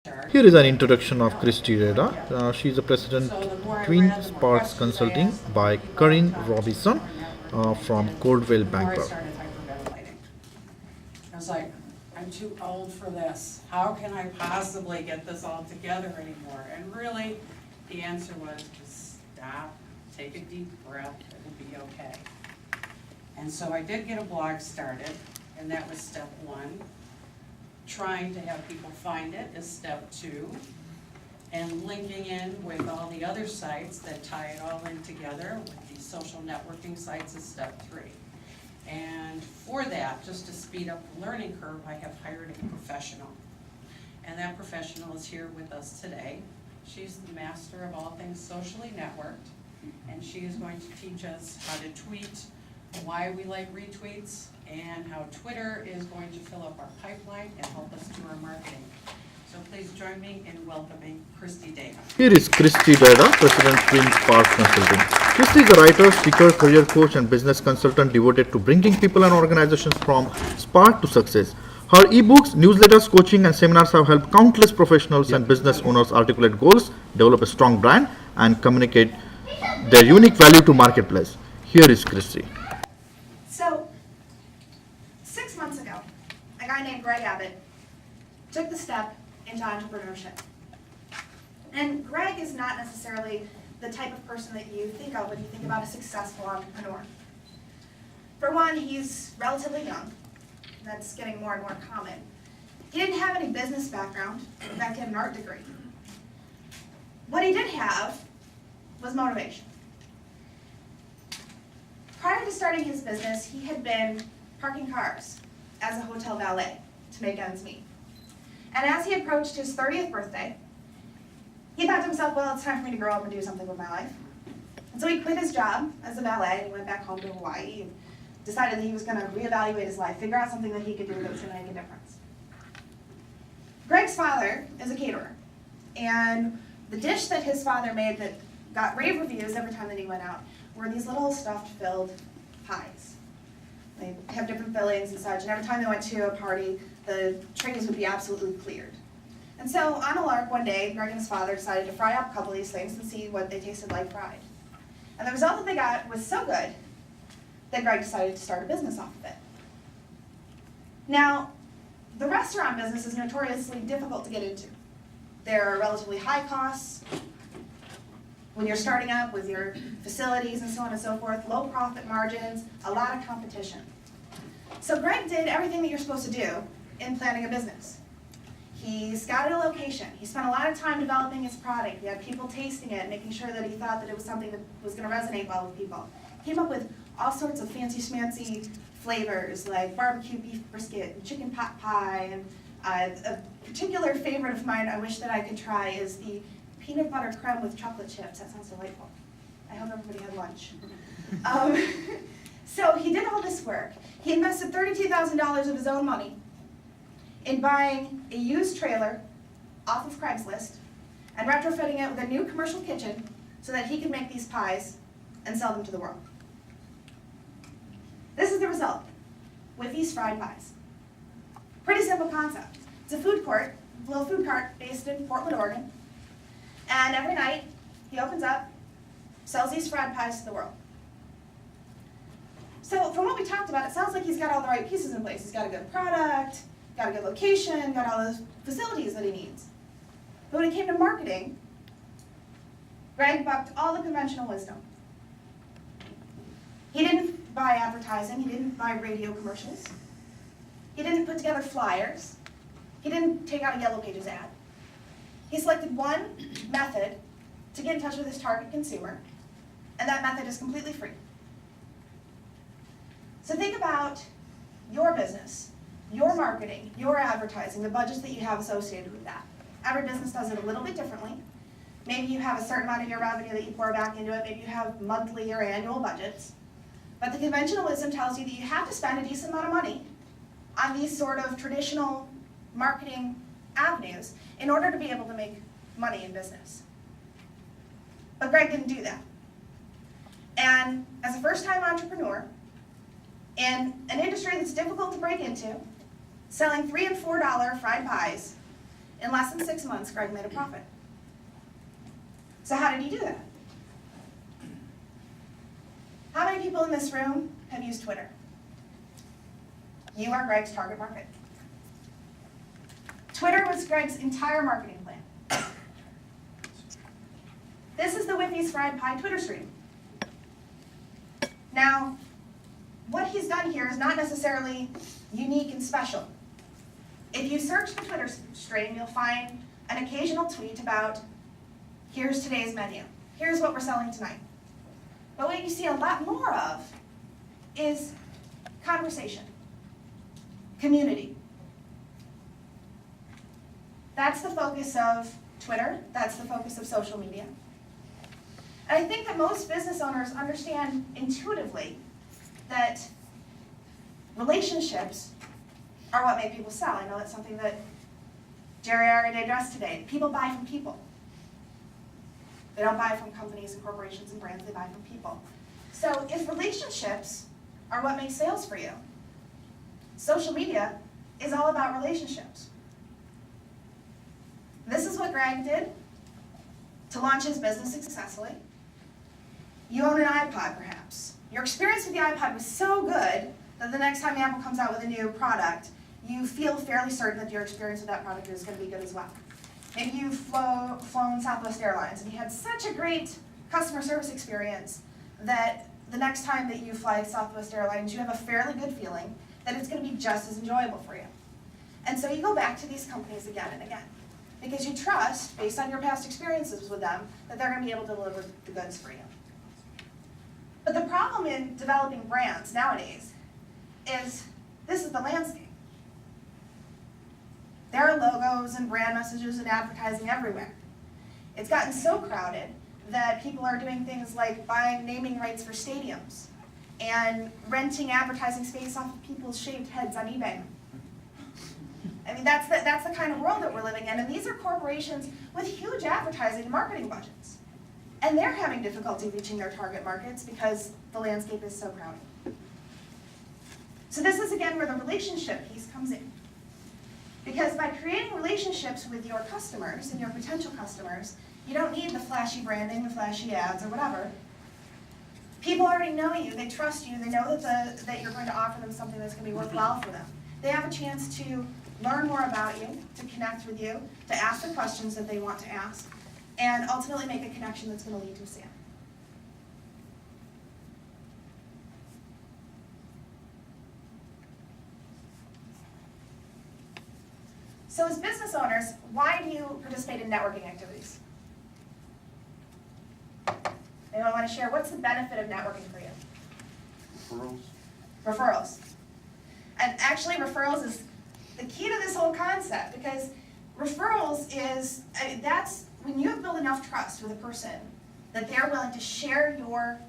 Here is an introduction of Kristi Deada. She is the president Twin Sparks Consulting by Corinne Robinson from Coldwell Banker. I was like, I'm too old for this. How can I possibly get this all together anymore? And really, the answer was just stop, take a deep breath, it'll be okay. And so I did get a blog started, and that was step one. Trying to have people find it is step two. And linking in with all the other sites that tie it all in together with these social networking sites is step three. And for that, just to speed up the learning curve, I have hired a professional. And that professional is here with us today. She's the master of all things socially networked, and she is going to teach us how to tweet, why we like retweets, and how Twitter is going to fill up our pipeline and help us do our marketing. So please join me in welcoming Kristi Deada. Here is Kristi Deada, President Twin Sparks Consulting. Kristi is a writer, speaker, career coach, and business consultant devoted to bringing people and organizations from spark to success. Her ebooks, newsletters, coaching, and seminars have helped countless professionals and business owners articulate goals, develop a strong brand, and communicate their unique value to marketplace. Here is Kristi. So, 6 months ago, a guy named Greg Abbott took the step into entrepreneurship. And Greg is not necessarily the type of person that you think of when you think about a successful entrepreneur. For one, he's relatively young. That's getting more and more common. He didn't have any business background. In fact, he had an art degree. What he did have was motivation. Prior to starting his business, he had been parking cars as a hotel valet to make ends meet. And as he approached his 30th birthday, he thought to himself, well, it's time for me to grow up and do something with my life. And so he quit his job as a valet and he went back home to Hawaii and decided that he was going to reevaluate his life, figure out something that he could do that was going to make a difference. Greg's father is a caterer, and the dish that his father made that got rave reviews every time that he went out were these little stuffed filled pies. They have different fillings and such, and every time they went to a party, the trays would be absolutely cleared. And so on a lark one day, Greg and his father decided to fry up a couple of these things and see what they tasted like fried. And the result that they got was so good that Greg decided to start a business off of it. Now, the restaurant business is notoriously difficult to get into. There are relatively high costs when you're starting up with your facilities and so on and so forth, low profit margins, a lot of competition. So Greg did everything that you're supposed to do in planning a business. He scouted a location. He spent a lot of time developing his product. He had people tasting it, making sure that he thought that it was something that was going to resonate well with people. He came up with all sorts of fancy schmancy flavors like barbecue beef brisket and chicken pot pie. And a particular favorite of mine I wish that I could try is the peanut butter creme with chocolate chips. That sounds delightful. I hope everybody had lunch. So he did all this work. He invested $32,000 of his own money in buying a used trailer off of Craigslist and retrofitting it with a new commercial kitchen so that he could make these pies and sell them to the world. This is the result with these fried pies. Pretty simple concept. It's a food court, a little food cart based in Portland, Oregon. And every night he opens up, sells these fried pies to the world. So from what we talked about, it sounds like he's got all the right pieces in place. He's got a good product, got a good location, got all the facilities that he needs. But when it came to marketing, Greg bucked all the conventional wisdom. He didn't buy advertising, he didn't buy radio commercials, he didn't put together flyers, he didn't take out a Yellow Pages ad. He selected one method to get in touch with his target consumer, and that method is completely free. So think about your business, your marketing, your advertising, the budgets that you have associated with that. Every business does it a little bit differently. Maybe you have a certain amount of your revenue that you pour back into it. Maybe you have monthly or annual budgets. But the conventional wisdom tells you that you have to spend a decent amount of money on these sort of traditional marketing avenues in order to be able to make money in business. But Greg didn't do that. And as a first-time entrepreneur, in an industry that's difficult to break into, selling $3 and $4 fried pies In less than 6 months, Greg made a profit. So how did he do that? How many people in this room have used Twitter? You are Greg's target market. Twitter was Greg's entire marketing plan. This is the Whippy's Fried Pie Twitter stream. Now, what he's done here is not necessarily unique and special. If you search the Twitter stream, you'll find an occasional tweet about, here's today's menu, here's what we're selling tonight. But what you see a lot more of is conversation, community. That's the focus of Twitter, that's the focus of social media. And I think that most business owners understand intuitively that relationships are what make people sell. I know that's something that Jerry already addressed today. People buy from people. They don't buy from companies and corporations and brands, they buy from people. So if relationships are what makes sales for you, social media is all about relationships. This is what Greg did to launch his business successfully. You own an iPod, perhaps. Your experience with the iPod was so good that the next time Apple comes out with a new product, you feel fairly certain that your experience with that product is going to be good as well. Maybe you've flown Southwest Airlines and you had such a great customer service experience that the next time that you fly Southwest Airlines, you have a fairly good feeling that it's going to be just as enjoyable for you. And so you go back to these companies again and again because you trust, based on your past experiences with them, that they're going to be able to deliver the goods for you. But the problem in developing brands nowadays is this is the landscape. There are logos and brand messages and advertising everywhere. It's gotten so crowded that people are doing things like buying naming rights for stadiums and renting advertising space off of people's shaved heads on eBay. I mean, that's the kind of world that we're living in, and these are corporations with huge advertising and marketing budgets. And they're having difficulty reaching their target markets because the landscape is so crowded. So this is, again, where the relationship piece comes in. Because by creating relationships with your customers and your potential customers, you don't need the flashy branding, the flashy ads, or whatever. People already know you, they trust you, they know that you're going to offer them something that's going to be worthwhile for them. They have a chance to learn more about you, to connect with you, to ask the questions that they want to ask, and ultimately make a connection that's going to lead to a sale. So as business owners, why do you participate in networking activities? Anyone want to share? What's the benefit of networking for you? Referrals. And actually, referrals is the key to this whole concept, because referrals is, that's when you have built enough trust with a person that they're willing to share your